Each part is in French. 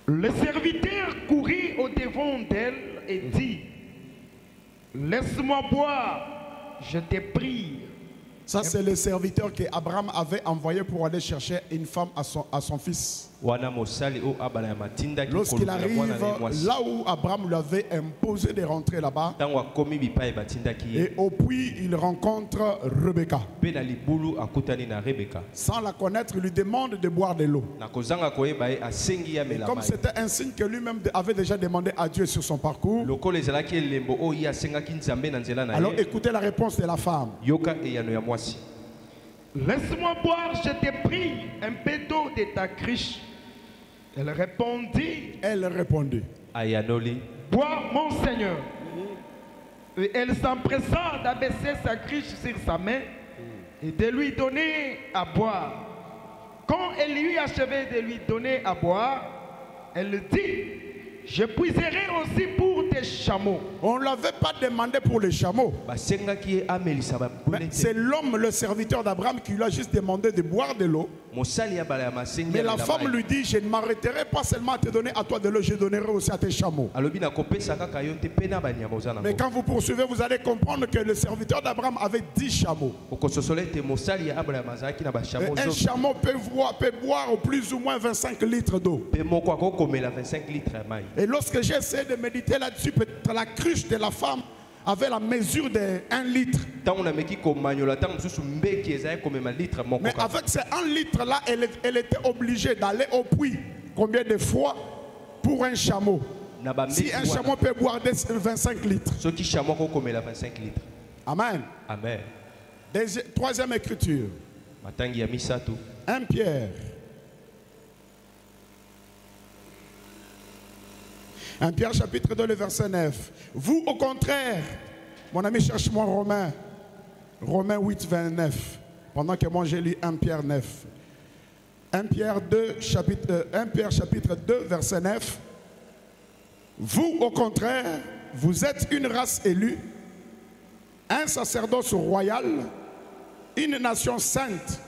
Le serviteur courut au-devant d'elle et dit, laisse-moi boire, je te prie. Ça, c'est le serviteur qu'Abraham avait envoyé pour aller chercher une femme à son fils. Lorsqu'il arrive là où Abraham lui avait imposé de rentrer là-bas, et au puits, il rencontre Rebecca. Sans la connaître, il lui demande de boire de l'eau. Comme c'était un signe que lui-même avait déjà demandé à Dieu sur son parcours, alors écoutez la réponse de la femme. Laisse-moi boire, je te prie, un peu d'eau de ta cruche. Elle répondit, bois mon Seigneur. Et elle s'empressa d'abaisser sa cruche sur sa main et de lui donner à boire. Quand elle lui achevait de lui donner à boire, elle dit, je puiserai aussi pour tes chameaux. On ne l'avait pas demandé pour les chameaux. Mais c'est l'homme, le serviteur d'Abraham, qui lui a juste demandé de boire de l'eau. Mais la femme lui dit, je ne m'arrêterai pas seulement à te donner à toi de l'eau, je donnerai aussi à tes chameaux. Mais quand vous poursuivez, vous allez comprendre que le serviteur d'Abraham avait 10 chameaux. Et un chameau peut boire au plus ou moins 25 litres d'eau. Et lorsque j'essaie de méditer là-dessus, peut-être la cruche de la femme avait la mesure de 1 litre. Mais avec ces 1 litre là, elle était obligée d'aller au puits. Combien de fois pour un chameau? Si un chameau peut boire 25 litres. Amen. Amen. Troisième écriture. 1 Pierre. 1 Pierre chapitre 2, le verset 9. Vous, au contraire, mon ami, cherche-moi Romains 8, 29. Pendant que moi j'ai lu 1 Pierre 9. 1 Pierre chapitre 2, verset 9. Vous, au contraire, vous êtes une race élue, un sacerdoce royal, une nation sainte,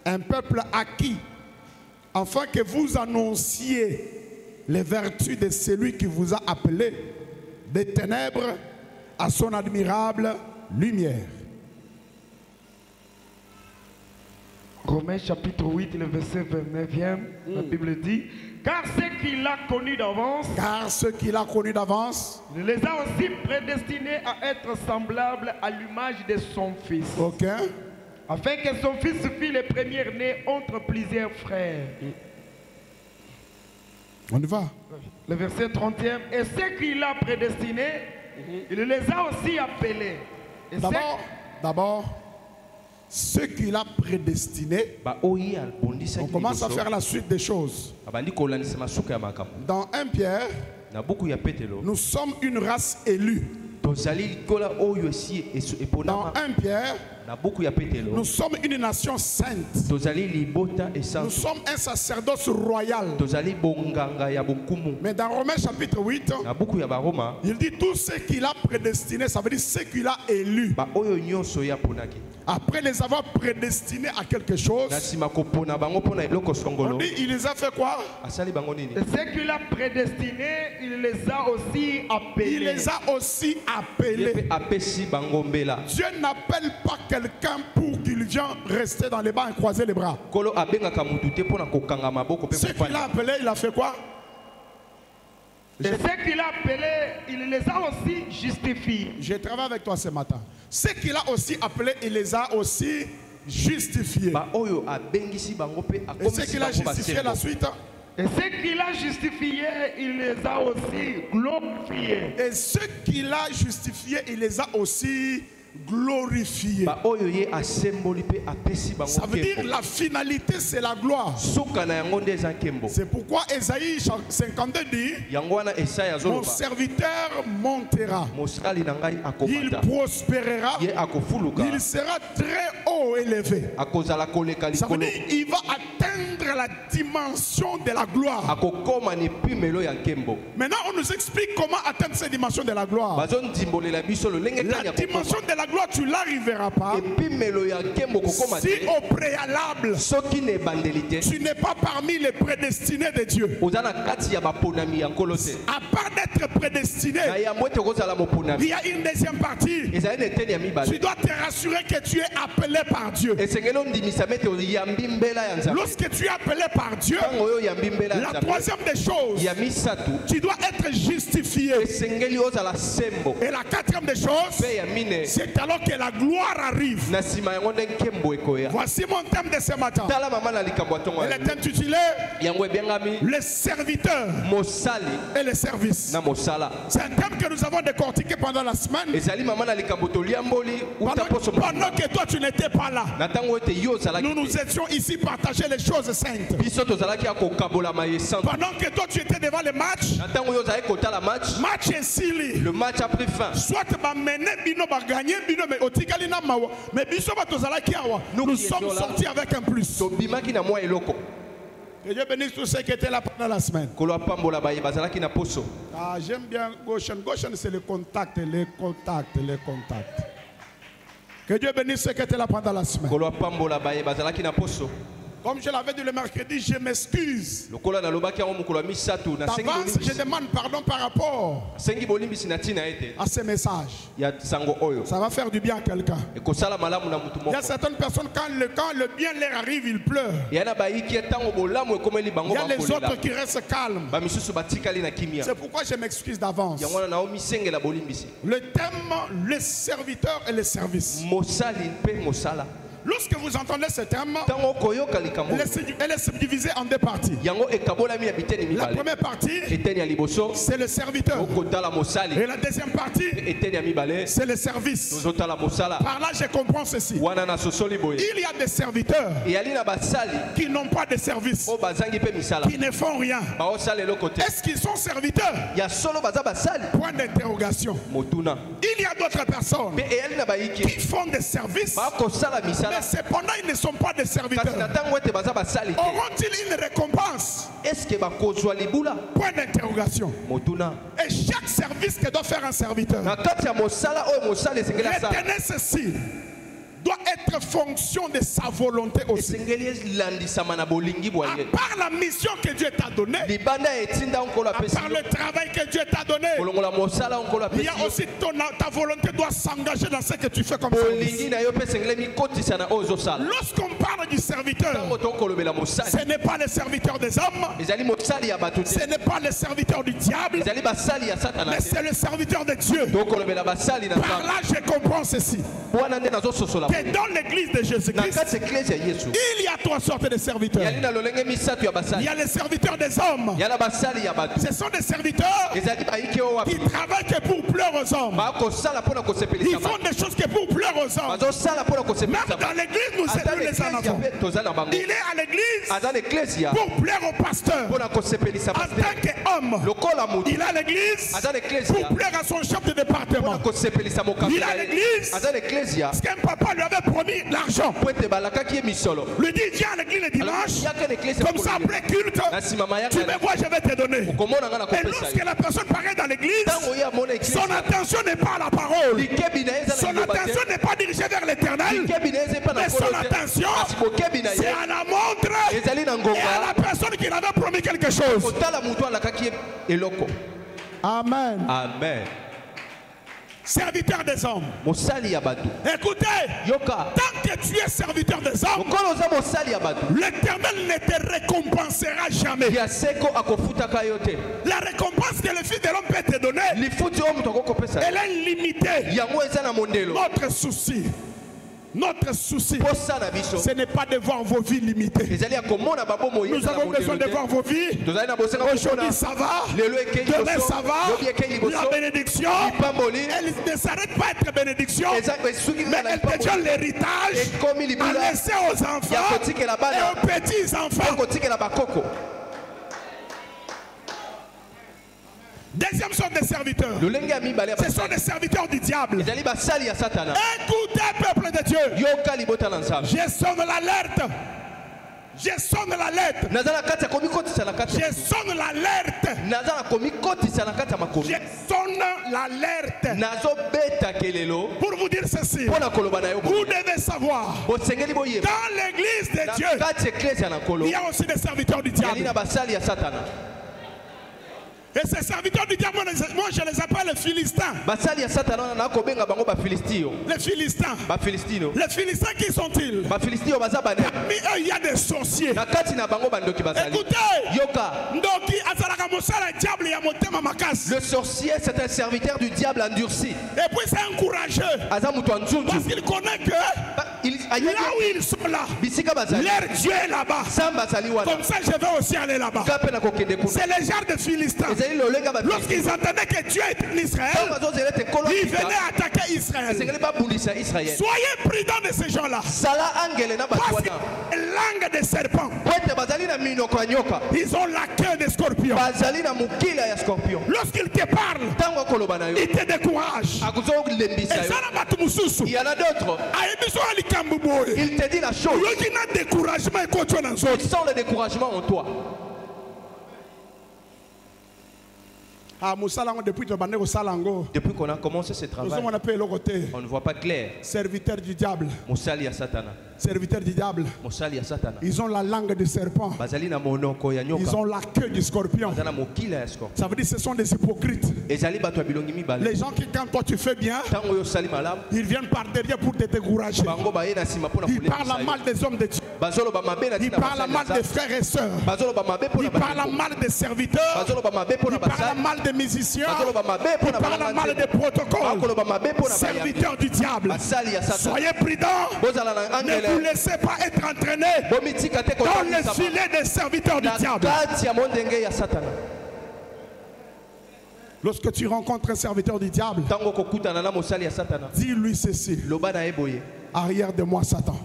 un peuple acquis, afin que vous annonciez les vertus de celui qui vous a appelé des ténèbres à son admirable lumière. Romains chapitre 8, le verset 29e, la Bible dit, car ceux qu'il a connus d'avance, il les a aussi prédestinés à être semblables à l'image de son Fils. Ok. Afin que son Fils fût le premier-né entre plusieurs frères. On y va. Le verset 30e. Et ceux qu'il a prédestinés, il les a aussi appelés. D'abord, ceux qu'il a prédestinés, on commence à faire la suite des choses. Dans 1 Pierre, nous sommes une race élue. Dans 1 Pierre, nous sommes une nation sainte. Nous sommes un sacerdoce royal. Mais dans Romains chapitre 8, il dit tout ce qu'il a prédestiné, ça veut dire ce qu'il a élu. Après les avoir prédestinés à quelque chose, on dit il les a fait quoi? Ce qu'il a prédestiné, il les a aussi appelés. Il les a aussi appelés. Dieu n'appelle pas quelqu'un pour qu'il vienne rester dans les bancs et croiser les bras. Ce qu'il a appelé, il a fait quoi? Et ce qu'il a appelé, il les a aussi justifiés. Je travaille avec toi ce matin. Ce qu'il a aussi appelé, il les a aussi justifiés. Et ce qu'il a justifié, la suite. Et ce qu'il a justifié, il les a aussi glorifiés. Et ce qu'il a justifié, il les a aussi glorifiés. Ça veut dire la finalité, c'est la gloire. C'est pourquoi Ésaïe 52 dit, mon serviteur montera, il prospérera, il sera très haut élevé. Ça veut dire il va atteindre atteindre la dimension de la gloire. Maintenant, on nous explique comment atteindre cette dimension de la gloire. La dimension de la gloire, tu ne l'arriveras pas si au préalable, tu n'es pas parmi les prédestinés de Dieu. À part d'être prédestiné, il y a une deuxième partie. Tu dois te rassurer que tu es appelé par Dieu. Lorsque tu es appelé par Dieu, la troisième des choses, tu dois être justifié. Et la quatrième des choses, c'est alors que la gloire arrive. Voici mon thème de ce matin. Et le thème intitulé les serviteurs et les services. C'est un thème que nous avons décortiqué pendant la semaine. Pendant que toi tu n'étais pas là, nous nous étions ici partager les choses saintes. Pendant que toi tu étais devant le match, match est sili. Le match a pris fin. Soit va mener bino va gagner bino mais otikali na mawa mais biso ba tozala kiawa. Nous sommes sortis avec un plus. Que Dieu bénisse tous ceux qui étaient là pendant la semaine. Ah, j'aime bien Goshen. Goshen, c'est le contact, les contacts, les contacts. Que Dieu bénisse ceux qui étaient là pendant la semaine. Comme je l'avais dit le mercredi, je m'excuse. D'avance, je demande pardon par rapport à ce message. Ça va faire du bien à quelqu'un. Il y a certaines personnes, quand le bien leur arrive, ils pleurent. Il y a les autres qui restent calmes. C'est pourquoi je m'excuse d'avance. Le thème, les serviteurs et les services. Lorsque vous entendez ce thème, elle est subdivisée en deux parties. La première partie, c'est le serviteur. Et la deuxième partie, c'est le service. Par là, je comprends ceci. Il y a des serviteurs qui n'ont pas de service, qui ne font rien. Est-ce qu'ils sont serviteurs? Point d'interrogation. Il y a d'autres personnes qui font des services, mais cependant ils ne sont pas des serviteurs. Auront-ils une récompense? Point d'interrogation. Et chaque service que doit faire un serviteur, retenez ceci, doit être fonction de sa volonté aussi. À part la mission que Dieu t'a donnée, à part le travail que Dieu t'a donné, il y a aussi ta volonté doit s'engager dans ce que tu fais comme service. Lorsqu'on parle du serviteur, ce n'est pas le serviteur des hommes, ce n'est pas le serviteur du diable, mais c'est le serviteur de Dieu. Par là je comprends ceci, que dans l'église de Jésus-Christ, il y a trois sortes de serviteurs. Il y a les serviteurs des hommes. Ce sont des serviteurs qui travaillent que pour plaire aux hommes. Ils font des choses que pour plaire aux hommes. Même dans l'église, nous les en avons. Il est à l'église pour plaire au pasteur. En tant qu'homme, il est à l'église pour plaire à son chef de département. Il est à l'église parce qu'un papa lui avait promis l'argent. Lui dit viens à l'église le dimanche, comme ça après culte, tu me vois, je vais te donner. Et lorsque la personne paraît dans l'église, son attention n'est pas à la parole, son attention n'est pas dirigée vers l'éternel, mais son attention c'est à la montre et à la personne qui avait promis quelque chose. Amen. Amen. Serviteur des hommes. Écoutez, tant que tu es serviteur des hommes, l'Éternel ne te récompensera jamais. La récompense que le Fils de l'homme peut te donner, elle est limitée. Notre souci, ce n'est pas de voir vos vies limitées. Nous avons besoin de voir vos vies. Aujourd'hui ça va, demain ça va. La bénédiction, elle ne s'arrête pas à être bénédiction, mais elle te donne l'héritage à laisser aux enfants et aux petits-enfants. Deuxième sorte de serviteurs, ce sont des serviteurs du diable. Écoutez, peuple de Dieu, je sonne l'alerte. Je sonne l'alerte. Je sonne l'alerte. Je sonne l'alerte. Pour vous dire ceci, vous devez savoir, dans l'église de Dieu, il y a aussi des serviteurs du diable. Et ces serviteurs du diable, moi je les appelle les Philistins. Les Philistins. Les Philistins, qui sont-ils? Parmi eux, il y a des sorciers. Écoutez, le sorcier, c'est un serviteur du diable endurci. Et puis c'est un courageux. Parce qu'il connaît que là où ils sont là, leur Dieu est là-bas. Comme ça, je vais aussi aller là-bas. C'est les gens de Philistins. Lorsqu'ils entendaient que Dieu est en Israël, ils venaient attaquer Israël. Soyez prudents de ces gens-là. Parce qu'ils ont la langue de serpent. Ils ont la queue de scorpion. Lorsqu'ils te parlent, ils te découragent. Il y en a d'autres. Il te dit la chose. Ils sont le découragement en toi. Depuis qu'on a commencé ce travail, on ne voit pas clair. Serviteur du diable. Serviteurs du diable. Ils ont la langue du serpent. Ils ont la queue du scorpion. Ça veut dire que ce sont des hypocrites. Les gens qui, quand toi tu fais bien, ils viennent par derrière pour te décourager. Ils parlent mal des hommes de Dieu. Ils parlent mal des frères et sœurs. Ils parlent mal des serviteurs. Ils parlent mal des musiciens. Ils parlent mal des protocoles. Serviteurs du diable. Soyez prudents. Ne vous laissez pas être entraînés dans le filet des serviteurs du diable. Lorsque tu rencontres un serviteur du diable, dis-lui ceci: arrière de moi, Satan.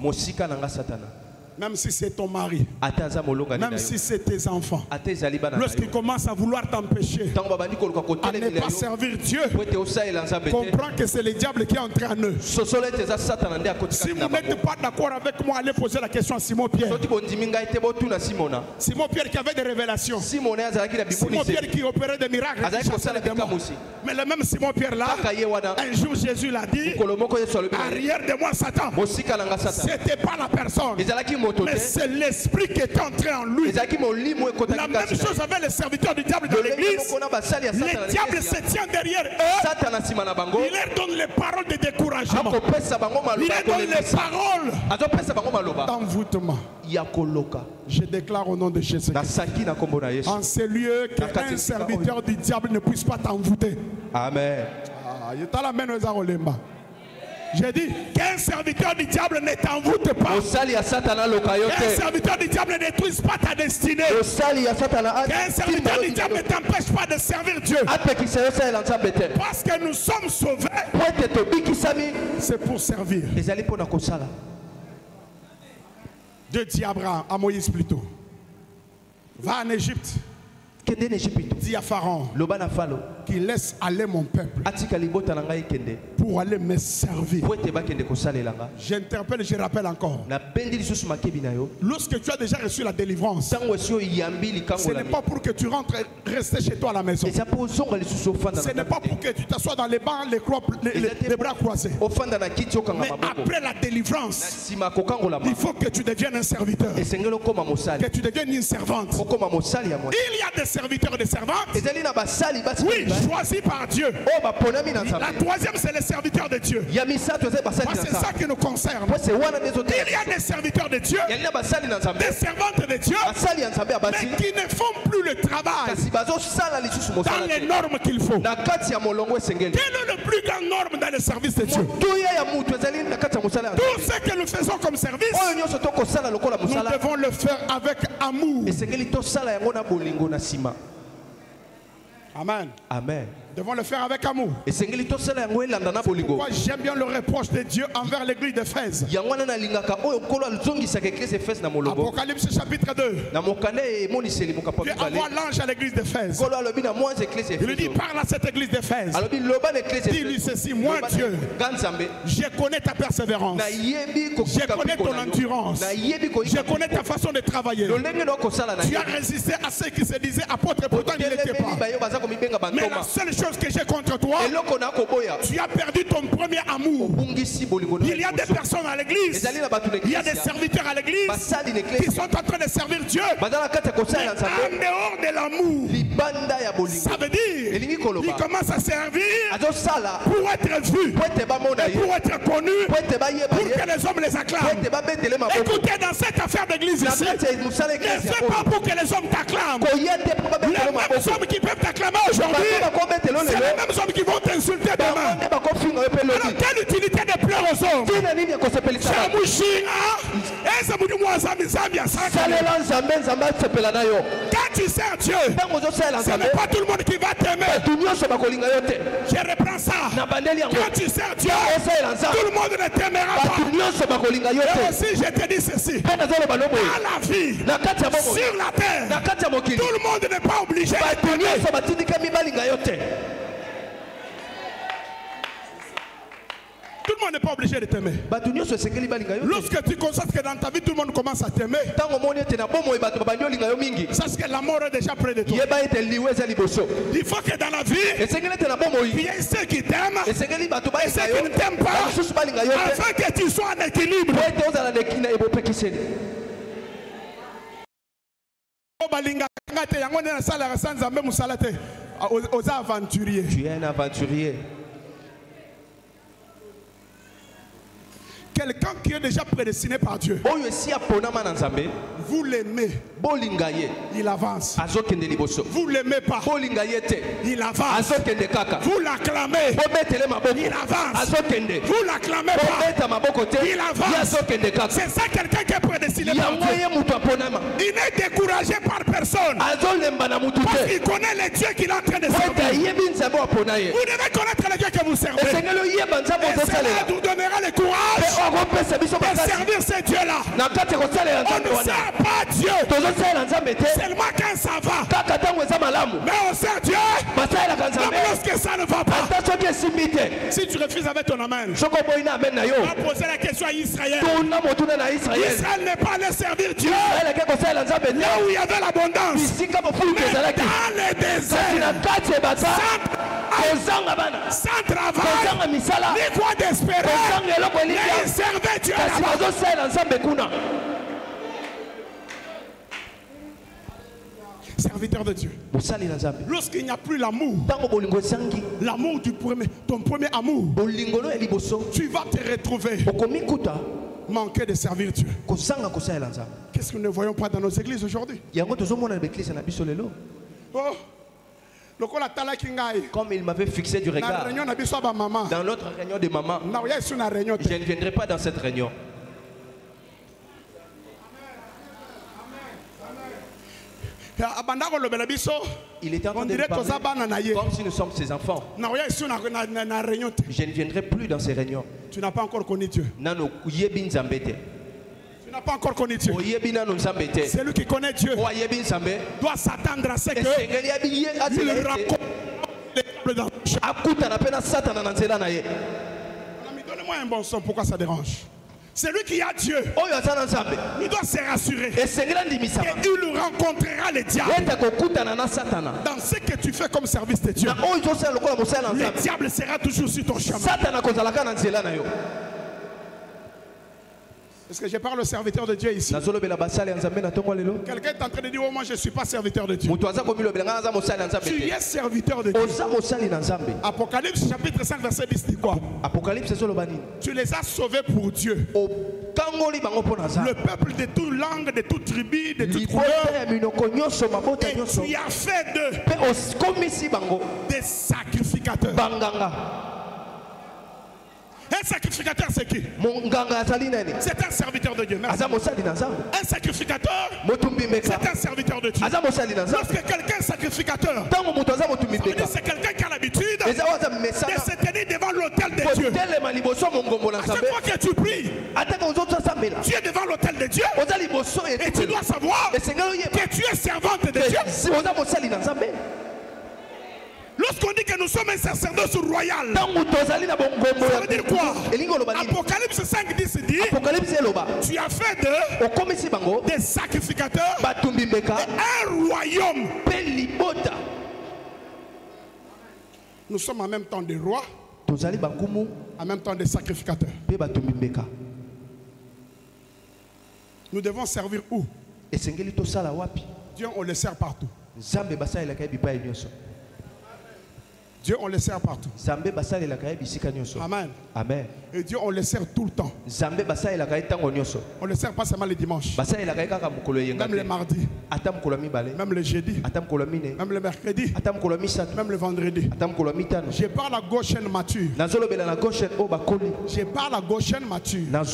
Même si c'est ton mari, même si c'est tes enfants, lorsqu'ils commencent à vouloir t'empêcher à ne pas servir Dieu, comprends que c'est le diable qui est entré en eux. Si vous n'êtes pas d'accord avec moi, allez poser la question à Simon Pierre. Simon Pierre qui avait des révélations. Simon Pierre qui opérait des miracles. Mais le même Simon Pierre là, un jour Jésus l'a dit: arrière de moi, Satan. C'était pas la personne, mais c'est l'esprit qui est entré en lui. La même chose avec les serviteurs du diable dans l'église. Le diable se tient derrière eux. Il leur donne les paroles de découragement. Il leur donne les paroles d'envoûtement. Je déclare au nom de Jésus, en ce lieu, qu'un serviteur du diable ne puisse pas t'envoûter. Amen. J'ai dit qu'un serviteur du diable ne t'envoûte pas. Qu'un serviteur du diable ne détruise pas ta destinée. Qu'un serviteur du diable ne t'empêche pas de servir Dieu. Parce que nous sommes sauvés, c'est pour servir. Dieu dit à Moïse plutôt: va en Égypte. Dis à Pharaon qu'il laisse aller mon peuple pour aller me servir. J'interpelle, je rappelle encore. Lorsque tu as déjà reçu la délivrance, ce n'est pas pour que tu rentres et restes chez toi à la maison. Ce n'est pas pour que tu t'assoies dans les bancs, les bras croisés. Mais après la délivrance, il faut que tu deviennes un serviteur, que tu deviennes une servante. Il y a des serviteurs et des servantes, oui, choisis par Dieu. La troisième, c'est les serviteurs de Dieu. C'est ça qui nous concerne. Il y a des serviteurs de Dieu, des servantes de Dieu, mais qui ne font plus le travail dans les normes qu'il faut. Quelle est le plus grand norme dans le service de Dieu? Tout ce que nous faisons comme service, nous devons le faire avec amour. Amen. Amen. devons le faire avec amour. Pourquoi j'aime bien le reproche de Dieu envers l'église d'Éphèse. Apocalypse chapitre 2. Dieu envoie l'ange à l'église d'Éphèse. Il lui dit, parle à cette église d'Éphèse. Dis-lui ceci, moi Dieu, je connais ta persévérance. Je connais ton endurance. Je connais ta façon de travailler. Tu as résisté à ceux qui se disaient apôtres, pourtant il n'était pas. Mais la seule chose que j'ai contre toi, tu as perdu ton premier amour. Il y a des personnes à l'église, il y a des serviteurs à l'église qui sont en train de servir Dieu. Mais en dehors de l'amour, ça veut dire qu'ils commencent à servir pour être vus, pour être connus, pour que les hommes les acclament. Écoutez, dans cette affaire d'église ici, ne fais pas pour que les hommes t'acclament. Les mêmes hommes qui peuvent t'acclamer aujourd'hui, c'est les mêmes hommes qui vont t'insulter demain. Alors quelle utilité de pleurer aux hommes? Quand tu sers Dieu, ce n'est pas tout le monde qui va t'aimer. Je reprends ça. Quand tu sers Dieu, tout le monde ne t'aimera pas. Et aussi je te dis ceci, à la vie, sur la terre, tout le monde n'est pas obligé de t'aimer. Tout le monde n'est pas obligé de t'aimer. Lorsque tu constates que dans ta vie tout le monde commence à t'aimer, sache que la mort est déjà près de toi. Il faut que dans la vie, il y ait ceux qui t'aiment et ceux qui ne t'aiment pas, afin que tu sois en équilibre. Tu es un aventurier. Quelqu'un qui est déjà prédestiné par Dieu. Vous l'aimez, il avance. Vous l'aimez pas, il avance. Vous l'acclamez, il avance. Vous l'acclamez pas, il avance. C'est ça quelqu'un qui est prédestiné par Dieu. Il n'est découragé par personne parce qu'il connaît les dieux qu'il est en train de servir. Vous devez connaître les dieux que vous servez. Et cela vous donnera le courage de servir ces dieux-là. On ne sert pas Dieu seulement quand ça va, mais on sert Dieu même lorsque ça ne va pas. Si tu refuses avec ton amen, on va poser la question à Israël. Israël n'est pas allé servir Dieu là où il y avait l'abondance, mais dans les déserts, sans travail, ni quoi d'espérer, mais il servait Dieu là-bas. Serviteur de Dieu. Lorsqu'il n'y a plus l'amour, l'amour du premier, ton premier amour, tu vas te retrouver manquer de servir Dieu. Qu'est-ce que nous ne voyons pas dans nos églises aujourd'hui? Comme il m'avait fixé du regard dans notre réunion de maman, je ne viendrai pas dans cette réunion. Il était en train de parler comme si nous sommes ses enfants. Je ne viendrai plus dans ces réunions. Tu n'as pas encore connu Dieu. Tu n'as pas encore connu Dieu. Celui qui connaît Dieu doit s'attendre à ce que il rencontre les dans Donnez-moi un bon son, pourquoi ça dérange? Celui qui a Dieu, il doit se rassurer qu'il rencontrera les diables. Dans ce que tu fais comme service de Dieu, le diable sera toujours sur ton chemin. Est-ce que je parle au serviteur de Dieu ici? Quelqu'un est en train de dire, oh, moi je ne suis pas serviteur de Dieu. Tu es serviteur de Dieu. Apocalypse chapitre 5 verset 10 dit quoi? Tu les as sauvés pour Dieu. Le peuple de toute langue, de toute tribu, de toute couleur. Et tu as fait d'eux des sacrificateurs. Un sacrificateur, c'est qui? C'est un serviteur de Dieu. Merci. Un sacrificateur, c'est un serviteur de Dieu. Lorsque quelqu'un est sacrificateur, c'est quelqu'un qui a l'habitude de se tenir devant l'autel de Dieu. À chaque fois que tu pries, tu es devant l'autel de Dieu. Et tu dois savoir que tu es servante de Dieu. Lorsqu'on dit que nous sommes un sacerdoce royal, ça veut dire quoi? Apocalypse 5:10 dit, tu as fait des sacrificateurs et un royaume. Nous sommes en même temps des rois, en même temps des sacrificateurs. Nous devons servir où? Dieu, on le sert partout. Dieu, on le sert partout. Amen. Amen. Et Dieu, on le sert tout le temps. On le sert pas seulement les dimanches. Même les mardis. Même le jeudi. Même le mercredi. Même le vendredi. Je parle à gauche mature. Je parle à gauche mature. Je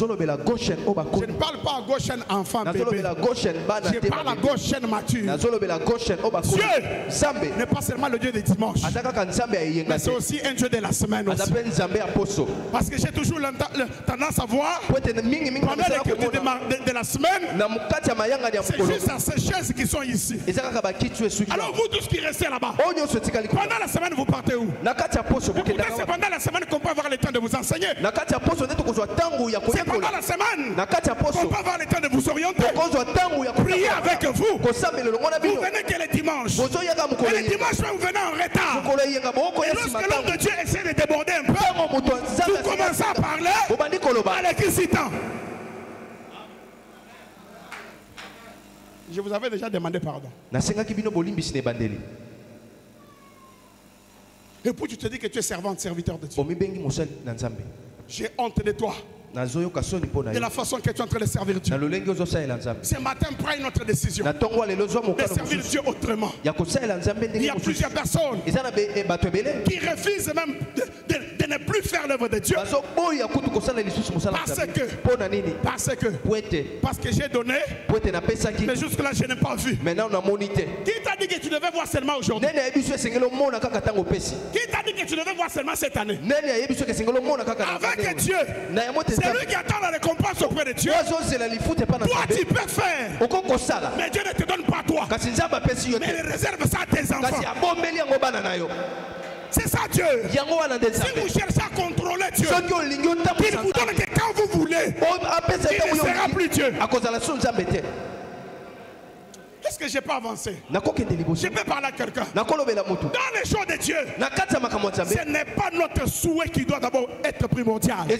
ne parle pas à gauche enfant bébé. Je parle à gauche mature. Dieu n'est pas seulement le Dieu des dimanches, mais c'est aussi un Dieu de la semaine aussi. Parce que j'ai toujours tendance à voir pendant les cultes de la semaine, c'est juste à ces chaises qui sont ici. Alors vous tous qui restez là-bas, pendant la semaine vous partez où? C'est pendant la semaine qu'on peut avoir le temps de vous enseigner. C'est pendant la semaine qu'on peut avoir le temps de vous orienter, prier avec vous. Vous venez que les dimanches. Et les dimanches vous venez en retard. Et lorsque l'homme de Dieu essaie de déborder un peu, vous commencez à parler à l'excitant. Je vous avais déjà demandé pardon. Et puis tu te dis que tu es servante, serviteur de Dieu. J'ai honte de toi. De la façon que tu es en train de servir Dieu. Ce matin, prends notre décision de servir Dieu autrement. Il y a plusieurs personnes qui refusent même de ne plus faire l'œuvre de Dieu. Parce que j'ai donné, mais jusque-là je n'ai pas vu. Qui t'a dit que tu devais voir seulement aujourd'hui? Qui t'a dit que tu devais voir seulement cette année? Avec Dieu, c'est lui qui attend la récompense auprès de Dieu. Toi tu peux faire, mais Dieu ne te donne pas toi, mais il réserve ça à tes enfants. C'est ça Dieu. Si vous cherchez à contrôler Dieu, il vous donne que quand vous voulez, il ne sera plus Dieu. Est-ce que je peux avancer? Je peux parler à quelqu'un. Dans les choses de Dieu, ce n'est pas notre souhait qui doit d'abord être primordial, mais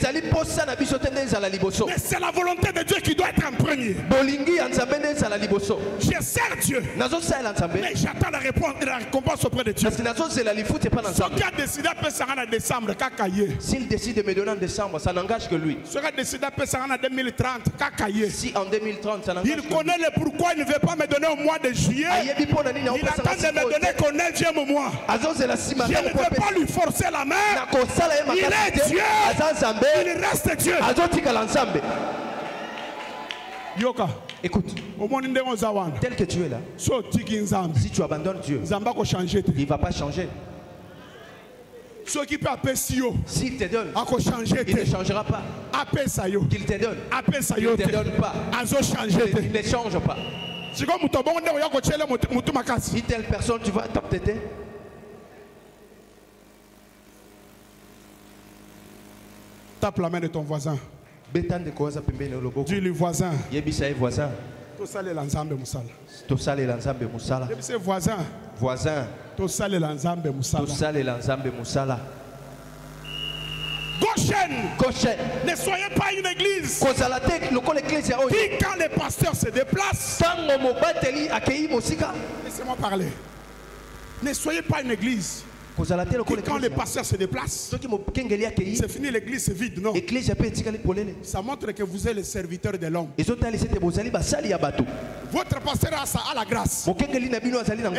c'est la volonté de Dieu qui doit être en premier. Je sers Dieu, mais j'attends la récompense auprès de Dieu. Ce qui a décidé de faire en décembre, s'il décide de me donner en décembre, ça n'engage que lui. Ce qui a décidé de faire en 2030, si en 2030 ça n'engage que lui. Il connaît le pourquoi il ne veut pas me donner au mois de juillet. Il attend de me donner qu'au 9e mois. Je ne veux pas lui forcer la main. Il est Dieu. Il reste Dieu. Yoka, écoute, tel que tu es là, si tu abandonnes Dieu, il ne va pas changer. S'il te donne, il ne changera pas. Qu'il te donne, il ne te donne pas. Il ne change pas. Si telle personne tu vas t'apprêter, tape la main de ton voisin. Dis-lui voisin. Goshen. Ne soyez pas une église qui, quand les pasteurs se déplacent, laissez-moi parler. Ne soyez pas une église qui, quand les pasteurs se déplacent, c'est fini, l'église est vide. Non. Ça montre que vous êtes le serviteur de l'homme. Votre pasteur a la grâce. Et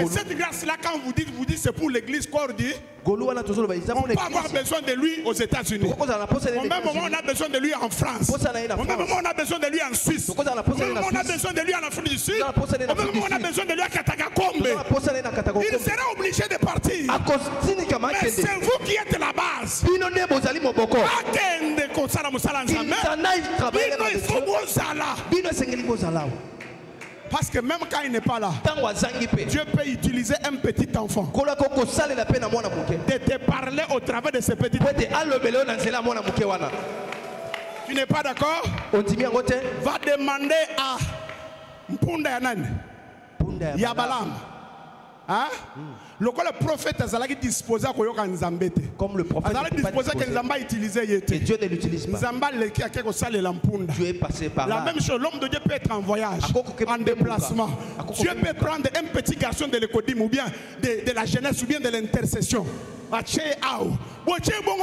cette grâce-là, quand vous dites c'est pour l'église Cordi, on peut avoir besoin de lui aux États-Unis. Au même moment, on a besoin de lui en France. Au même moment, on a besoin de lui en Suisse. Au même moment, on a besoin de lui en Afrique du Sud. Au même moment, on a besoin de lui à Katagakombe. Il sera obligé de partir. Mais c'est vous qui êtes la base. Parce que même quand il n'est pas là, Dieu peut utiliser un petit enfant de te parler au travers de ce petit enfant. Tu n'es pas d'accord? Va demander à Mpunda Yanan Yabalam. Hein? Le prophète Azalaki disposé à Koyoka Nzambete. Comme le prophète disposé que Nzamba utilisait Yete. Et Dieu ne l'utilise pas. Nzamba leki a quelque chose l'ampounda. Dieu est passé par là. La même chose, l'homme de Dieu peut être en voyage, en déplacement. Dieu peut prendre un petit garçon de l'écodim ou bien de la jeunesse ou bien de l'intercession.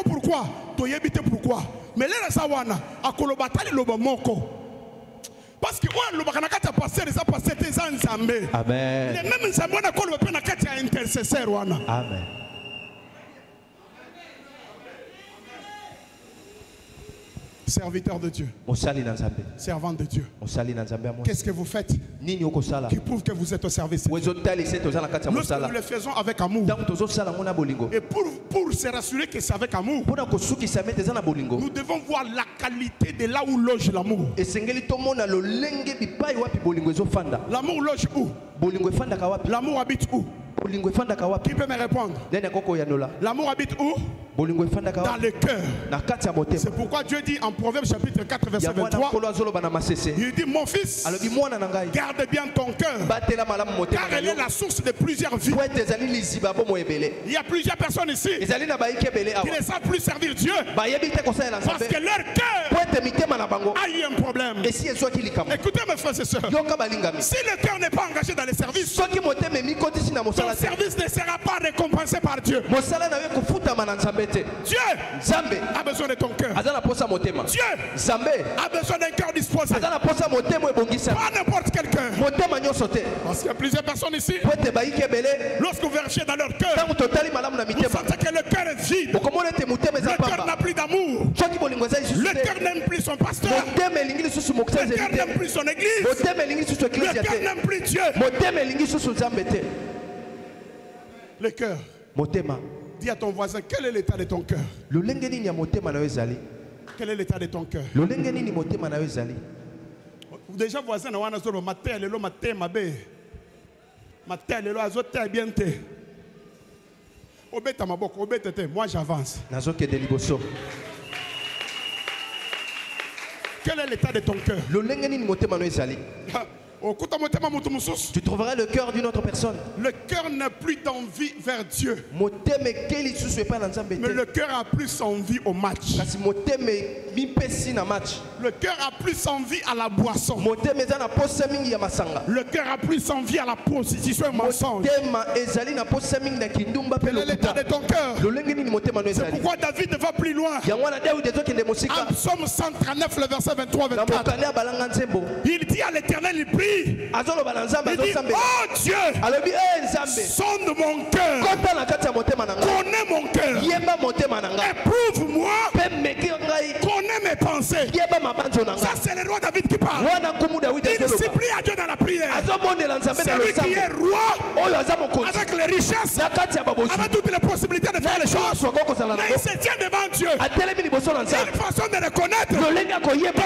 Pourquoi? Pourquoi? Mais là, ça va na akolobatali loba moko. Parce que le bakanakata passer les passer tes ensemble. Amen. Les mêmes ensemble na kolo pe na kati ya intercesseur wana. Amen. Serviteur de Dieu. Servant de Dieu. Qu'est-ce que vous faites qui prouve que vous êtes au service? Nous le faisons avec amour. Et pour se rassurer que c'est avec amour, nous devons voir la qualité de là où loge l'amour. L'amour loge où? L'amour habite où? Qui peut me répondre? L'amour habite où? Dans le cœur. C'est pourquoi Dieu dit en Proverbe chapitre 4 verset 23, il dit mon fils, garde bien ton cœur, car elle est la source de plusieurs vies. Il y a plusieurs personnes ici qui ne savent plus servir Dieu parce que leur cœur a eu un problème. Écoutez mes frères et sœurs, si le cœur n'est pas engagé dans les services, ton service ne sera pas récompensé par Dieu. Dieu a besoin de ton cœur. Dieu a besoin d'un cœur disposé. Pas n'importe quel cœur. Parce qu'il y a plusieurs personnes ici. Lorsque vous vérifiez dans leur cœur, vous sentez que le cœur est vide. Le cœur n'a plus d'amour. Le cœur n'aime plus son pasteur. Le cœur n'aime plus son église. Le cœur n'aime plus Dieu. Le cœur. Dis à ton voisin, quel est l'état de ton cœur? Quel est l'état de ton cœur? Déjà voisin na wana zolo matin lelo matin mabe. Matin lelo azote bien te. Obeta maboko obeta te, moi j'avance. Nazoke de liboso. Quel est l'état de ton cœur? Tu trouveras le cœur d'une autre personne. Le cœur n'a plus d'envie vers Dieu. Mais le cœur a plus envie au match. Le cœur a plus envie à la boisson. Le cœur a plus envie à la prostitution et mensonge. Quel est l'état de ton cœur? C'est pourquoi David va plus loin. En Psaume 139, le verset 23-24. Il dit à l'Éternel, il prie. Il dit, oh Dieu, sonde mon cœur, connais mon cœur, éprouve-moi, connais mes pensées. Ça c'est le roi David qui parle. Il supplie à Dieu dans la prière. C'est lui qui est roi avec les richesses, avec toutes les possibilités de faire les choses. Mais il se tient devant Dieu. C'est une façon de reconnaître que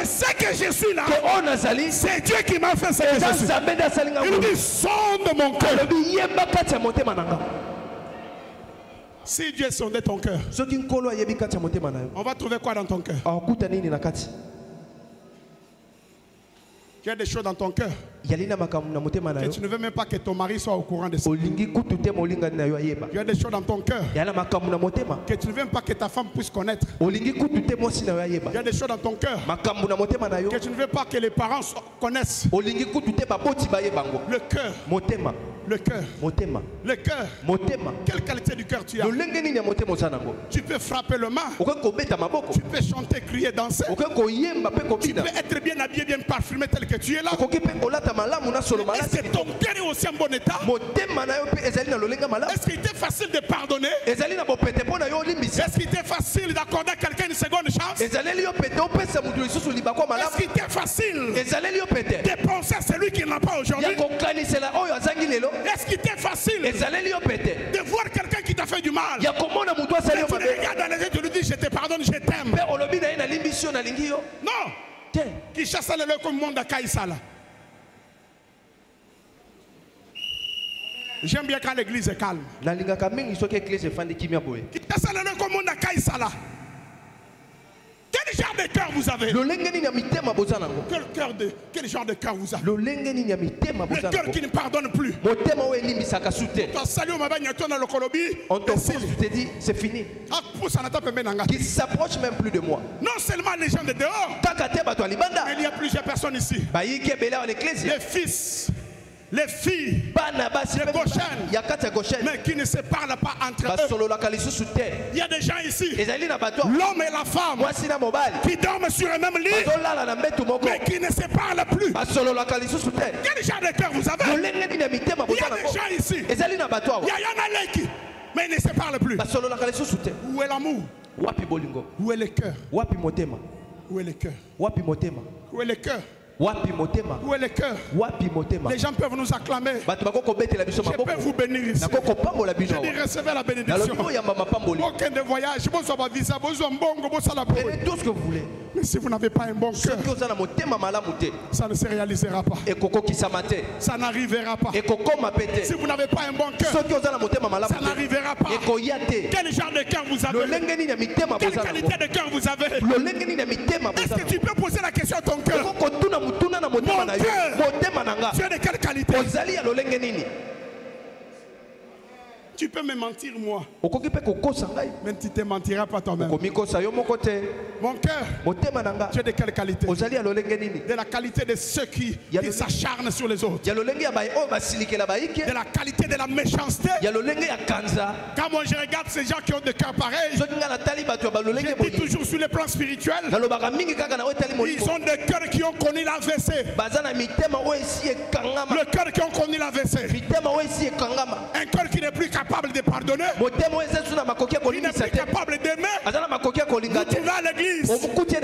ce que je suis là, c'est Dieu qui m'a fait ce que je suis. Il dit, sonde mon cœur. Si Dieu sondait ton cœur, on va trouver quoi dans ton cœur? Il y a des choses dans ton cœur que tu ne veux même pas que ton mari soit au courant de ça. Il y a des choses dans ton cœur que tu ne veux même pas que ta femme puisse connaître. Il y a des choses dans ton cœur que tu ne veux pas que les parents connaissent. Le cœur. Le cœur. Le cœur. Quelle qualité du cœur tu as? Tu peux frapper le main. Tu peux chanter, crier, danser. Tu peux être bien habillé, bien parfumé tel que tu es là. Est-ce que ton cœur est aussi en bon état? Est-ce qu'il était facile de pardonner? Est-ce qu'il était facile d'accorder à quelqu'un une seconde chance? Est-ce qu'il était facile de penser à celui qui n'a pas aujourd'hui? Est-ce qu'il était facile de voir quelqu'un qui t'a fait du mal. Il y a comment na muto asali Tu le regardes dans les yeux, tu lui dis je te pardonne, je t'aime. Père olobi na ina limbisio na lingi yo. Non. Qui chasse le comme monde à Kaïsala. J'aime bien quand l'église est calme. Na lingaka mingi soki église efandi kimia boye. Qui chasse le comme monde à Kaïsala. Quel genre de cœur vous avez? Quel genre de cœur vous avez? Le cœur qui ne pardonne plus. On te dit c'est fini. Qui s'approche même plus de moi. Non seulement les gens de dehors, mais il y a plusieurs personnes ici. Les fils, les filles, les Goshen, mais qui ne se parlent pas entre eux. Il y a des gens ici, l'homme et la femme, qui dorment sur le même lit, mais qui ne se parlent plus. Quel genre de cœur vous avez? Il y a des gens ici, il y a Leki, mais ils ne se parlent plus. Où est l'amour? Où est le cœur? Où est le cœur? Où est le cœur? Où est le cœur? Les gens peuvent nous acclamer. Je peux vous bénir ici. Je dis recevez la bénédiction. Aucun de voyage. Prenez tout ce que vous voulez. Mais si vous n'avez pas un bon cœur, ça ne se réalisera pas. Ça n'arrivera pas. Si vous n'avez pas un bon cœur, ça n'arrivera pas. Quel genre de cœur vous avez? Quelle qualité de cœur vous avez? Est-ce que tu peux poser la question à ton cœur? Mon cœur, tu es de quelle qualité? Tu peux me mentir moi, mais tu ne te mentiras pas toi-même. Mon cœur, tu es de quelle qualité? De la qualité de ceux qui s'acharnent sur les autres. De la qualité de la méchanceté. Quand moi je regarde ces gens qui ont des cœurs pareils, je dis toujours sur le plan spirituel, ils ont des cœurs qui ont connu l'AVC. Le cœur qui ont connu l'AVC. Un cœur qui n'est plus capable de pardonner, il n'est plus capable d'aimer. Vous trouvez à l'église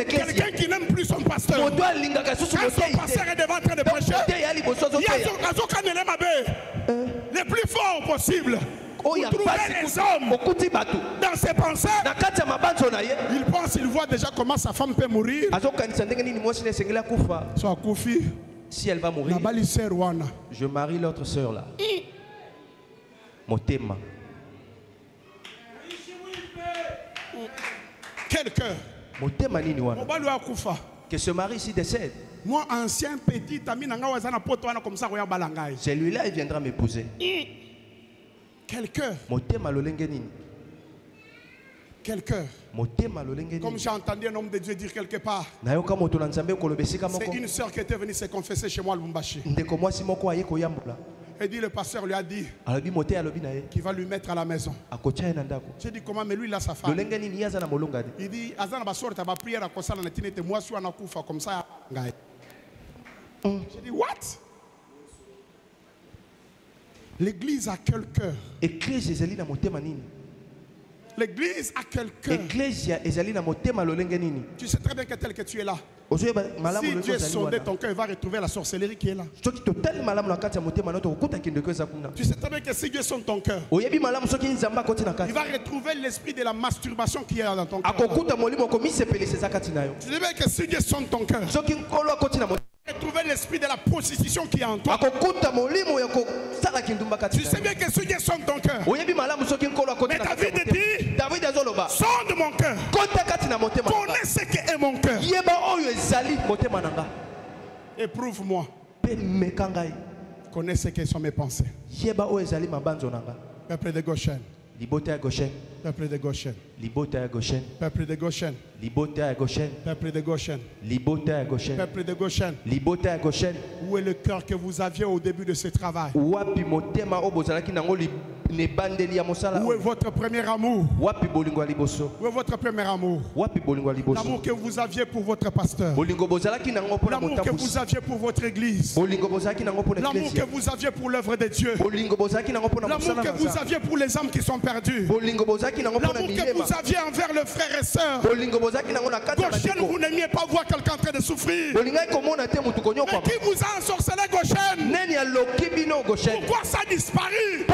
quelqu'un qui n'aime plus son pasteur. Quand son pasteur est devant en train de prêcher, il y a le plus fort possible. Vous trouvez les hommes dans ses pensées. Il pense, il voit déjà comment sa femme peut mourir. Soit Koufi, si elle va mourir, je marie l'autre sœur là. Motema. Quel cœur? Motema nini wana? Que ce mari ici décède. Moi ancien petit ami nanga wazana poto wana comme ça roya balangai. Celui-là il viendra m'épouser. Quel cœur? Motema lolenge nini? Quel cœur? Motema lolenge nini? Comme j'ai entendu un homme de Dieu dire quelque part. Nayoka moto na nzambe ko lobesika moko. C'est une sœur qui était venue se confesser chez moi à Lubumbashi. Ndeko mwasi moko aye ko yambola. Et dit le pasteur lui a dit qu'il va lui mettre à la maison. J'ai dit comment, mais lui il a sa femme. Il dit azana basor ta ba prière à kosala na tinete moi suis na kufa comme ça. J'ai dit what? L'église a quel cœur? L'église a quel cœur? Tu sais très bien que tel que tu es là, si Dieu sondait ton cœur, il va retrouver la sorcellerie qui est là. Tu sais très bien que si Dieu sonde ton cœur, il va retrouver l'esprit de la masturbation qui est dans ton cœur. Tu sais bien que si Dieu sonde ton cœur, retrouver l'esprit de la prostitution qui est en toi. Tu sais bien que si Dieu sonde ton cœur, mais David dit, sonde mon cœur, connais ce qu'est mon cœur, éprouve-moi, connais ce que sont mes pensées. Peuple de Goshen, peuple de Goshen, peuple de Goshen, peuple de Goshen, peuple de Goshen, où est le cœur que vous aviez au début de ce travail? Où est votre premier amour? Où est votre premier amour? L'amour que vous aviez pour votre pasteur, l'amour que vous aviez pour votre église, l'amour que vous aviez pour l'œuvre de Dieu, l'amour que vous aviez pour les âmes qui sont perdues, l'amour que vous aviez envers le frère et sœur. Goshen, vous n'aimiez pas voir quelqu'un en train de souffrir. Mais qui vous a ensorcelé, Goshen? Pourquoi ça a disparu?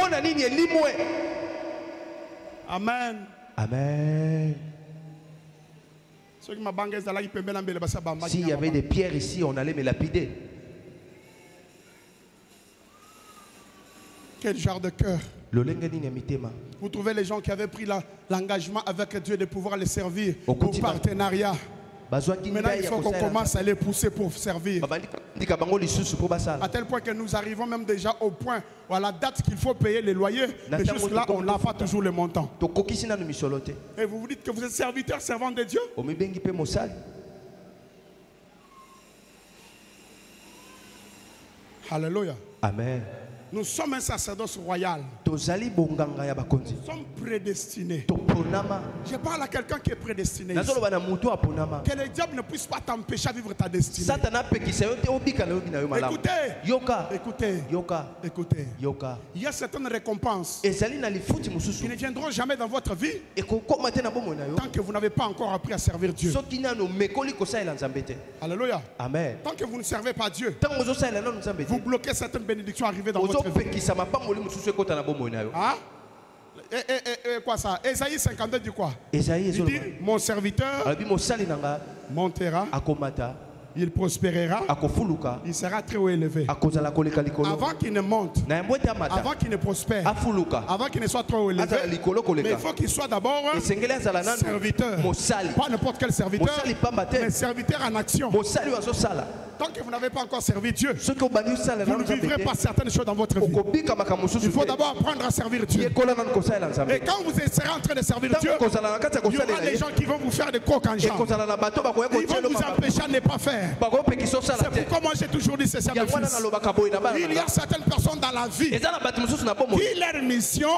Amen. Amen. S'il y avait des pierres ici, on allait me lapider. Quel genre de cœur? Vous trouvez les gens qui avaient pris l'engagement avec Dieu de pouvoir les servir au partenariat. Maintenant, il faut qu'on commence à les pousser pour servir. À tel point que nous arrivons même déjà au point où à la date qu'il faut payer les loyers, mais jusque-là, on n'a pas toujours le montant. Et vous vous dites que vous êtes serviteur, servant de Dieu? Alléluia. Amen. Nous sommes un sacerdoce royal. Nous sommes prédestinés. Je parle à quelqu'un qui est prédestiné. Que le diable ne puisse pas t'empêcher à vivre ta destinée. Écoutez. Il y a certaines récompenses qui ne viendront jamais dans votre vie tant que vous n'avez pas encore appris à servir Dieu. Alléluia. Amen. Tant que vous ne servez pas Dieu, vous bloquez certaines bénédictions arrivées dans votre vie. Hein? Quoi ça? Ésaïe 52 dit quoi? Il dit, mon serviteur montera, il prospérera, il sera très haut élevé. Avant qu'il ne monte, avant qu'il ne prospère, avant qu'il ne soit trop haut élevé, mais il faut qu'il soit d'abord serviteur. Pas n'importe quel serviteur, mais serviteur en action. Tant que vous n'avez pas encore servi Dieu, vous ne vivrez pas certaines choses dans votre vie. Il faut d'abord apprendre à servir Dieu. Et quand vous serez en train de servir Dieu, il y aura des gens qui vont vous faire des coques en jambes. Ils vont vous empêcher de ne pas faire. C'est pourquoi moi j'ai toujours dit ceci à mes fils. Il y a certaines personnes dans la vie qui leur mission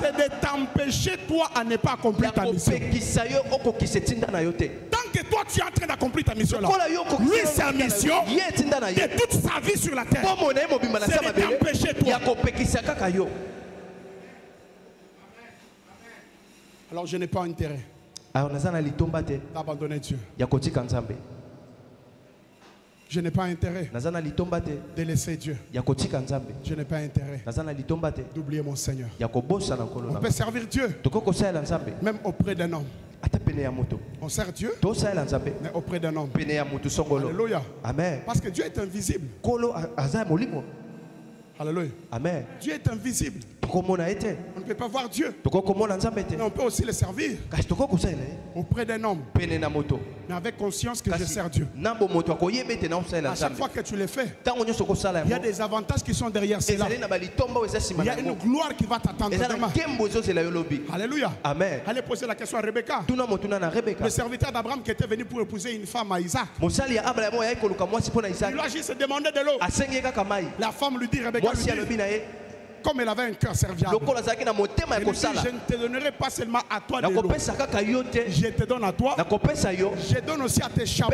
c'est de t'empêcher toi à ne pas accomplir ta mission. Tant que toi tu es en train d'accomplir ta mission là, lui sa mission de toute sa vie sur la terre, c'est de t'empêcher toi. Alors je n'ai pas intérêt d'abandonner Dieu. Je n'ai pas intérêt de laisser Dieu. Je n'ai pas intérêt d'oublier mon Seigneur. On peut servir Dieu même auprès d'un homme. On sert Dieu mais auprès d'un homme. Alléluia. Amen. Parce que Dieu est invisible. Alléluia. Amen. Dieu est invisible. On ne peut pas voir Dieu. Mais on peut aussi le servir auprès d'un homme. Mais avec conscience que je sers Dieu. À chaque fois que tu le fais, il y a des avantages qui sont derrière cela. Il y a une gloire qui va t'attendre demain. Alléluia. Amen. Allez poser la question à Rebecca. Le serviteur d'Abraham qui était venu pour épouser une femme à Isaac. Il lui a juste demandé de l'eau. La femme lui dit, Rebecca lui dit, comme elle avait un cœur serviable, elle dit, je ne te donnerai pas seulement à toi de l'eau, je te donne à toi, je donne aussi à tes chameaux.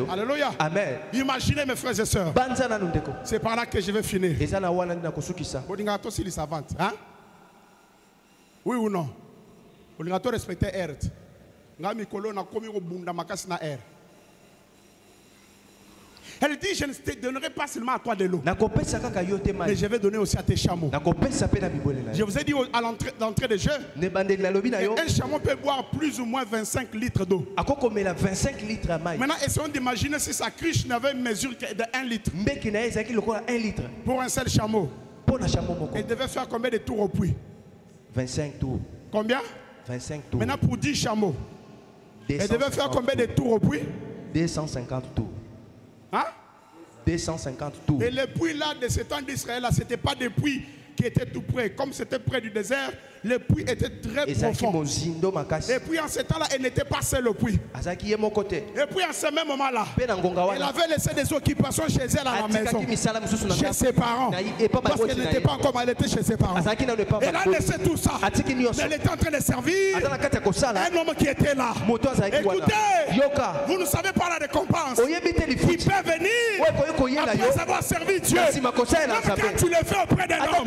Alléluia. Amen. Imaginez mes frères et sœurs, c'est par là que je vais finir. Hein? Oui ou non? On a respecté Earth. Elle dit, je ne te donnerai pas seulement à toi de l'eau, mais je vais donner aussi à tes chameaux. Je vous ai dit à l'entrée de jeu, un chameau peut boire plus ou moins 25 litres d'eau. Maintenant, essayons d'imaginer si sa cruche n'avait une mesure que de 1 litre. Pour un seul chameau. Elle devait faire combien de tours au puits? 25 tours. Combien? 25 tours. Maintenant, pour 10 chameaux, elle devait faire combien de tours au puits? 250 tours. Hein? 250 tours. Et les puits là de ce temps d'Israël, ce n'était pas des puits qui étaient tout près. Comme c'était près du désert, les puits étaient très profonds. Et puis en ce temps-là, elle n'était pas seule au puits. Et puis en ce même moment-là, elle avait laissé des occupations chez elle à la maison, chez ses parents. Parce qu'elle n'était pas encore mal, elle était chez ses parents. Elle a laissé tout ça. Mais elle était en train de servir un homme qui était là. Écoutez, vous ne savez pas la récompense qui peut venir après avoir servi Dieu. Même quand tu le fais auprès d'un homme.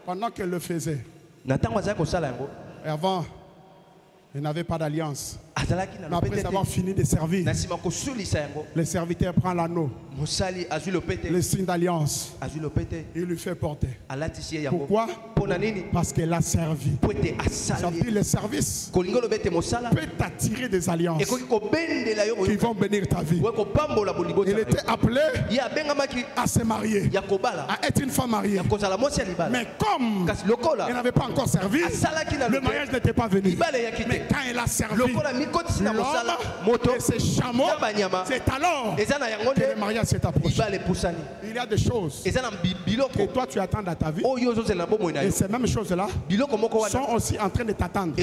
Pendant qu'elle le faisait, et avant, elle n'avait pas d'alliance. Mais après avoir fini de servir, le serviteur prend l'anneau, le signe d'alliance, il lui fait porter. Pourquoi? Parce qu'elle a servi. Ça veut dire le service peut t'attirer des alliances qui vont bénir ta vie. Il était appelé à se marier, à être une femme mariée. Mais comme elle n'avait pas encore servi, le mariage n'était pas venu. Mais quand elle a servi l'homme et ses chameaux, c'est alors que le mariage s'est approché. Il y a des choses que toi tu attends dans ta vie, et ces mêmes choses-là sont aussi en train de t'attendre.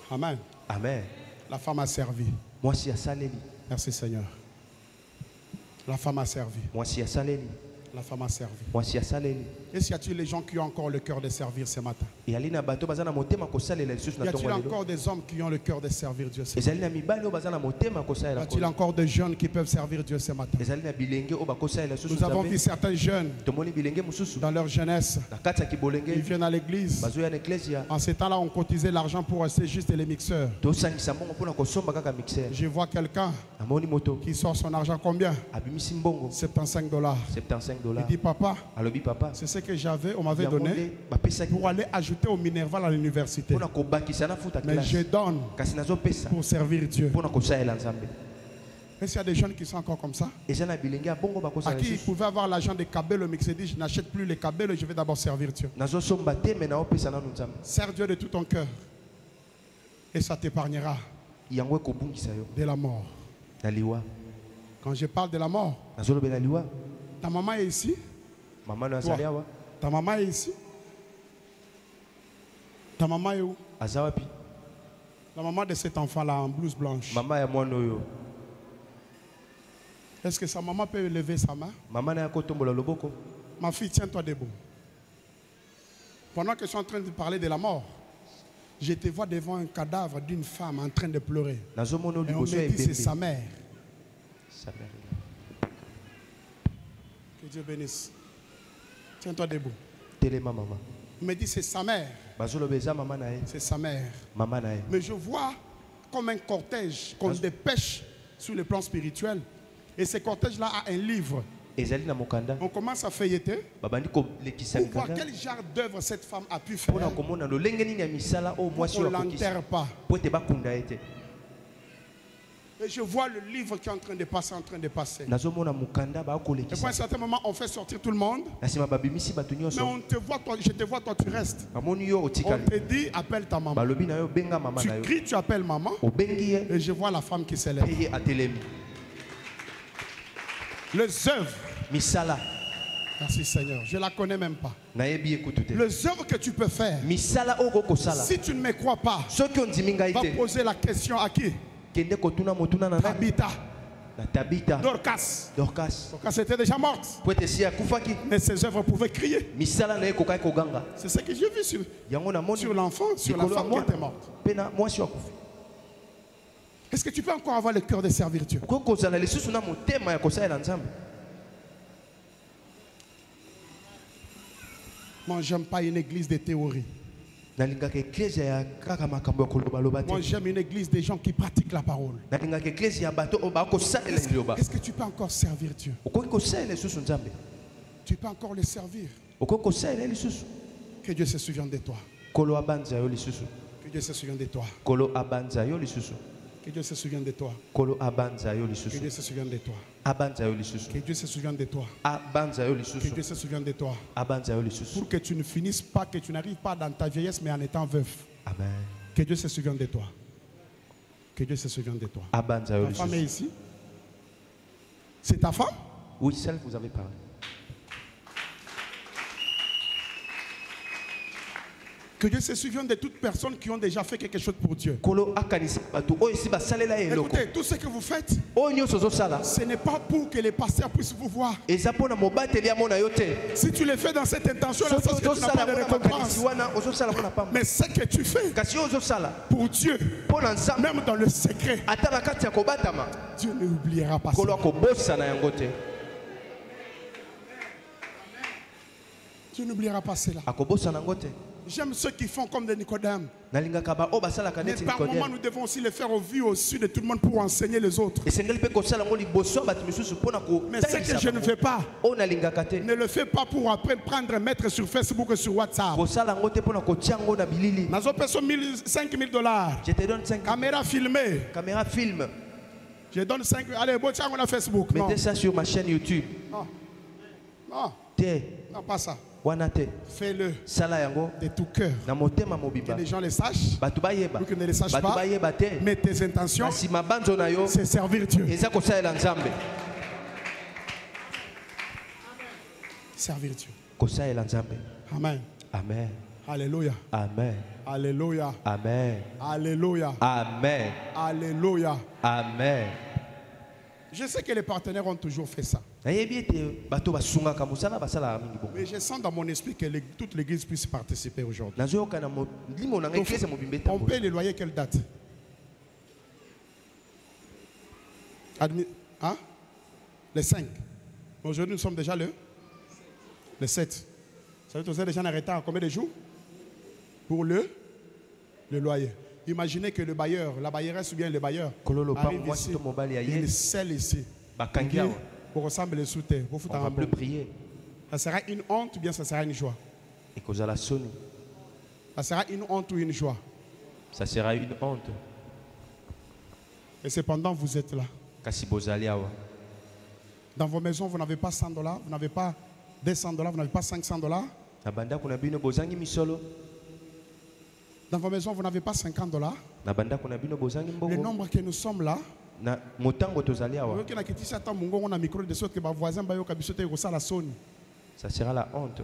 Amen. Amen. La femme a servi. Merci Seigneur. La femme a servi. La femme a servi. Est-ce qu'il y a-t-il les gens qui ont encore le cœur de servir ce matin? Y a-t-il encore des hommes qui ont le cœur de servir Dieu ce matin? Y a-t-il encore des jeunes qui peuvent servir Dieu ce matin? Nous avons vu certains jeunes dans leur jeunesse. Ils viennent à l'église. En ces temps-là, on cotisait l'argent pour acheter juste les mixeurs. Je vois quelqu'un qui sort son argent combien? $75. Il dit papa, c'est ce que j'avais, on m'avait donné pour aller ajouter au Minerval à l'université. Mais je donne pour servir Dieu. Est-ce qu'il y a des jeunes qui sont encore comme ça? À qui ils pouvaient avoir l'argent des câbles, mais qui se dit je n'achète plus les câbles, je vais d'abord servir Dieu. Sers Dieu de tout ton cœur et ça t'épargnera de la mort. Quand je parle de la mort, ta maman est ici. Toi, ta maman est ici. Ta maman est où? La maman de cet enfant-là en blouse blanche. Est-ce que sa maman peut lever sa main? Ma fille, tiens-toi debout. Pendant que je suis en train de parler de la mort, je te vois devant un cadavre d'une femme en train de pleurer. Et on me dit c'est sa mère. Que Dieu bénisse. Tiens-toi debout. On me dit c'est sa mère. C'est sa mère. Mais je vois comme un cortège qu'on dépêche sur le plan spirituel. Et ce cortège-là a un livre. On commence à feuilleter pour voir quel genre d'œuvre cette femme a pu faire pour qu'on ne l'enterre pas. Et je vois le livre qui est en train de passer, Et puis à un certain moment, on fait sortir tout le monde. Mais on te voit, toi, je te vois, toi tu restes. On te dit, appelle ta maman. Tu cries, tu appelles maman. Et je vois la femme qui s'élève. Les œuvres. Merci Seigneur. Je ne la connais même pas. Les œuvres que tu peux faire. Si tu ne me crois pas, va poser la question à qui? Tabitha. Dorcas était déjà morte. Mais ses œuvres pouvaient crier. C'est ce que j'ai vu sur l'enfant, sur la femme qui était morte. Est-ce que tu peux encore avoir le cœur de servir Dieu? Moi, j'aime pas une église de théorie. Moi, j'aime une église des gens qui pratiquent la parole. Est-ce que tu peux encore servir Dieu? Tu peux encore le servir. Que Dieu se souvienne de toi. Que Dieu se souvienne de toi. Que Dieu se souvienne de toi. Que Dieu se souvienne de toi. Que Dieu se souvienne de toi. Que Dieu se souvienne de toi. Pour que tu ne finisses pas, que tu n'arrives pas dans ta vieillesse, mais en étant veuf. Amen. Que Dieu se souvienne de toi. Que Dieu se souvienne de toi. Ta femme est ici? C'est ta femme? Oui, celle que vous avez parlé. Que Dieu se souvienne de toutes personnes qui ont déjà fait quelque chose pour Dieu. Écoutez, tout ce que vous faites, ce n'est pas pour que les pasteurs puissent vous voir. Si tu le fais dans cette intention-là, c'est que tu n'as pas de récompense. Mais ce que tu fais pour Dieu, même dans le secret, Dieu n'oubliera pas ça. Tu n'oublieras pas cela. J'aime ceux qui font comme des Nicodèmes. Mais par moment, nous devons aussi le faire au vu, au su de tout le monde pour enseigner les autres. Mais ce que je ne fais pas, ne le fais pas pour après prendre, mettre sur Facebook et sur WhatsApp. Nazo peso 5 000 $. Je te donne 5 000. Caméra filmée. Caméra film. Je donne 5 000. Allez, bon, tiens, on a Facebook. Mettez ça sur ma chaîne YouTube. Non. Non. Non, pas ça. Fais-le de tout cœur. Que les gens le sachent. Ou qu'ils ne le sachent pas. Mais tes intentions, c'est servir Dieu. Servir Dieu. Amen. Amen. Alléluia. Amen. Alléluia. Amen. Alléluia. Amen. Alléluia. Amen. Je sais que les partenaires ont toujours fait ça. Mais je sens dans mon esprit que toute l'église puisse participer aujourd'hui. On paye les loyers quelle date? Hein? Les 5. Aujourd'hui, nous sommes déjà le 7. Ça veut dire que vous êtes déjà en retard combien de jours? Pour le loyer. Imaginez que le bailleur, la bailleresse ou bien le bailleur arrive ici, il scelle ici. Pour ressembler sous terre. On ne va plus prier. Ça sera une honte ou bien ça sera une joie? Ça sera une honte ou une joie? Ça sera une honte. Et cependant, vous êtes là. Dans vos maisons, vous n'avez pas $100, vous n'avez pas $200, vous n'avez pas $500. Dans vos maisons, vous n'avez pas $50. Le nombre que nous sommes là, ça sera la honte.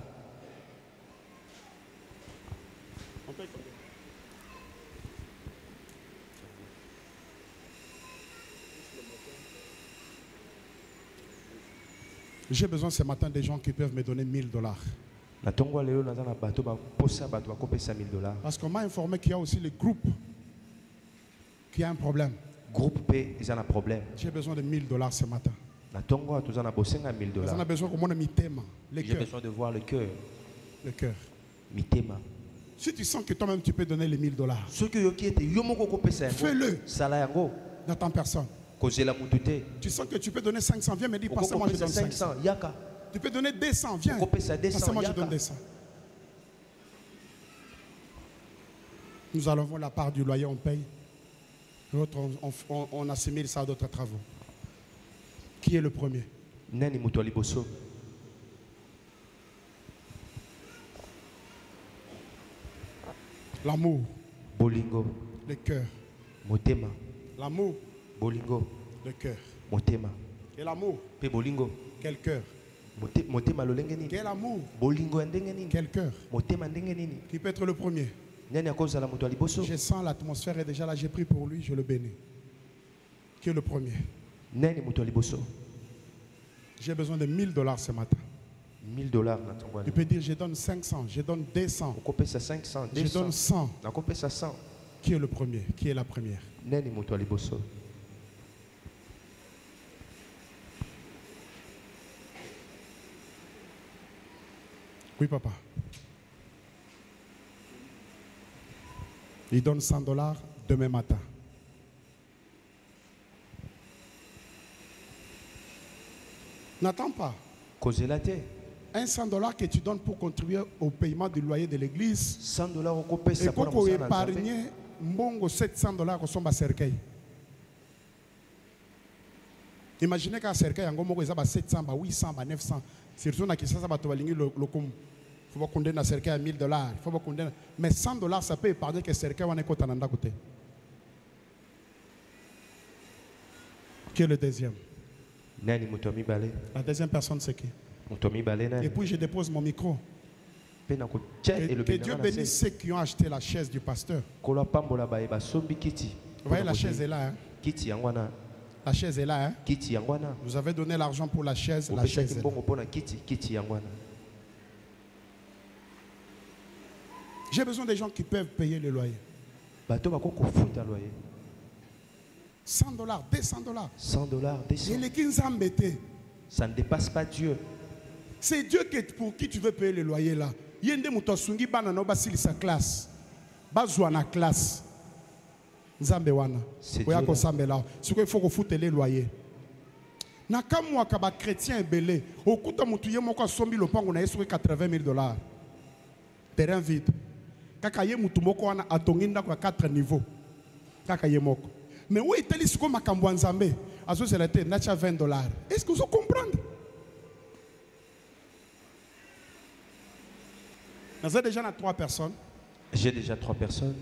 J'ai besoin ce matin des gens qui peuvent me donner $1000. Parce qu'on m'a informé qu'il y a aussi le groupe qui a un problème. Groupe P, ils ont un problème. J'ai besoin de $1000 ce matin. On a besoin J'ai besoin de voir le cœur. Le cœur. Mitema. Si tu sens que toi-même tu peux donner les $1000, fais-le. N'attends personne. Tu sens que tu peux donner 500, viens me dire, passez-moi, je donne 500. Tu peux donner 200, viens. Passez-moi, je donne 200. Nous allons voir la part du loyer, on paye. L'autre, on assimile ça à d'autres travaux. Qui est le premier? L'amour. Bolingo. Le cœur. Motema. L'amour. Bolingo. Le cœur. Motema. Et l'amour. Pe bolingo. Quel cœur? Motema lolenge nini? Quel amour? Bolingo ndenge nini? Quel cœur? Motema ndenge nini? Qui peut être le premier? Je sens l'atmosphère est déjà là, j'ai pris pour lui, je le bénis. Qui est le premier? J'ai besoin de $1000 ce matin. $1000. Tu peux dire je donne 500, je donne 200. Je donne 100. Qui est le premier? Qui est la première? Oui, papa. Il donne $100 demain matin. N'attends pas. Un $100 que tu donnes pour contribuer au paiement du loyer de l'église. $100 et pour épargner mbongo $700 au somba cercueil. Imaginez qu'un cercueil en gomoko ezaba 700, 800, 900. Surtout na kisasa bato balingi lokum. Il faut condamner un cercueil à $1000. Il faut condamner. Mais $100 ça peut épargner que cercueil on est kotananda côté. Qui est le deuxième? La deuxième personne c'est qui? Et puis je dépose mon micro. Que Dieu bénisse ceux qui ont acheté la chaise du pasteur. Vous voyez la chaise est là. Hein? La chaise est là. Hein? Vous avez donné l'argent pour la chaise. La chaise est là. J'ai besoin des gens qui peuvent payer le loyer. $100, $200. $100, $200. Et les 15 embêtés. Ça ne dépasse pas Dieu. C'est Dieu pour qui tu veux payer le loyer là. Yende mutosungi bana no basili sa classe. Bazwa na classe. Nzambe wana. Oya ko sambela. Ce qu'il faut que foute les loyers. Na kamwa kaba chrétien belé. Okuta mutu ye moko sombi lopango na yesu $80,000. Terrain vide. Kaka ye mutu moko wana atonginda kwa 4 niveaux. Kaka ye moko. Mais où est ce que makambo nzambe? Azo selete nacha $20. Est-ce que vous comprenez? Vous avez déjà 3 personnes. J'ai déjà 3 personnes.